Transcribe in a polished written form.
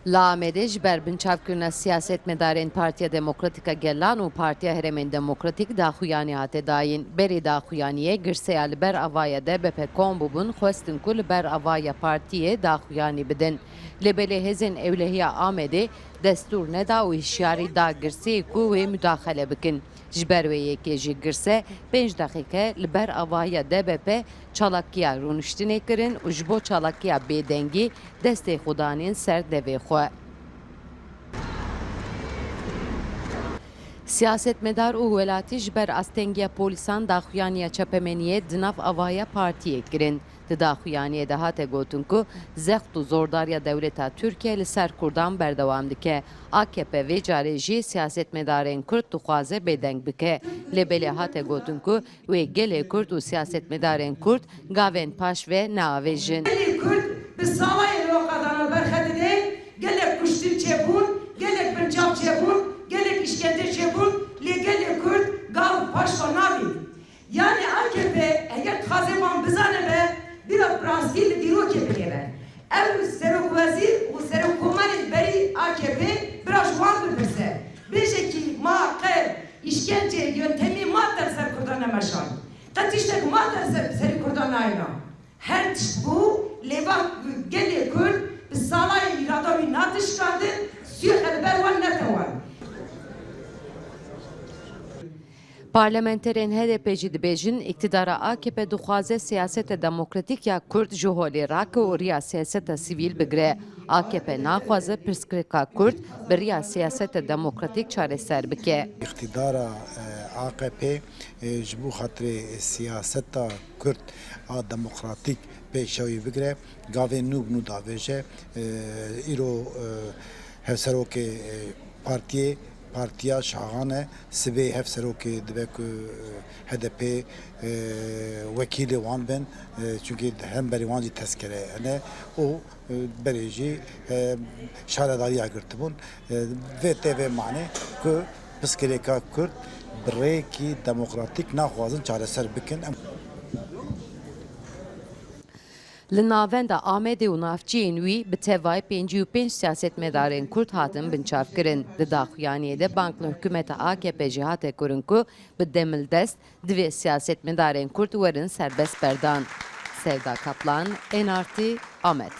Lamede ji ber binçavkirina siyasetmedarên Partiya Demokratîk a Gelan û Partiya Herêmên Demokratîk daxuyanî hate dayîn. Berê daxuyaniyê girseya li ber avaya de BP kom bûbûn xwestin ku li ber avaya partiyê daxuyanî bidin. Lêbelê hêzên Ewlehiya Amedê destûr neda û hişyarî da girseyê ku wê müdaxele bikin. Ji ber wê yekê jî girse 5 deqîqe li ber avaya DBP çalakiya rûniştinê kirin û ji bo çalakiya bêdengî destê xwe danîn ser devê xwe. Siyasetmedar û welatî ji ber astengiya polîsan daxuyaniya çepemeniyê di nav avaya partiyê kirin. Di daxuyaniyê de hate gotin ku zext û zordariya dewleta Tirkiye li ser Kurdan berdewam dike. AKP vê carê jî siyasetmedarên Kurd dixwaze bêdeng bike. Lêbelê hate gotin ku wê gelê Kurd û siyasetmedarên Kurd gavên paş ve neavêjin. Kurd bi salayê loqadana berxedidê gelek kuştin çêbûn, gelek binçav çêbûn, gelek işkence çêbûn, lê gelê Kurd gav paş ve navî. Yani AKP eger dixwaze wan bizane be bira rastî li dîrokê bigere. Ev Serokwezîr û Serokkomarên berî AKP bira ji wan bipirse. Bêje ma qev işkence yöntemî ma der ser Kurdan nemeşan. Qet tiştek ma der serî Kurdan nayna. Her tişt bû lêvan gelê Kurd bi salayê îrada wî natişkandin sûyê li ber wan netewan. Parlamenterên HDP jî dibêjin iktidara AKP dixwaze siyaseta demokratîk ya Kurd ji holê rake û riya siyaseta sivîl bigire. AKP naxwaze pirsgirêka Kurd bi riya siyaseta demokratîk çareser bike. İktidara AKP ji bo xatirê siyaseta Kurd a demokratîk pêşawî bigire, gavên nû nû davêje îro hevserokê partiyê Partiya Şahane sibê hevserokê dibe ku HDP wekîlê wan bin çünkü hem berî wan jî tezkere hene û berê jî şaredariya girtibûn vê tevê manê ku pirsgirêka Kurd bi rêkî demokratîk naxwazin çareser bikin. Li navenda Amedê û navçeyên wî bi tevayê 55 siyasetmedarên Kurd hatin binçavkirin. Di daxuyaniyê de bankla hikûmeta AKP jî hate kirin ku bi demildest divê siyasetmedarên Kurd werin serbest berdan. Sevda Kaplan, NRT, Amed.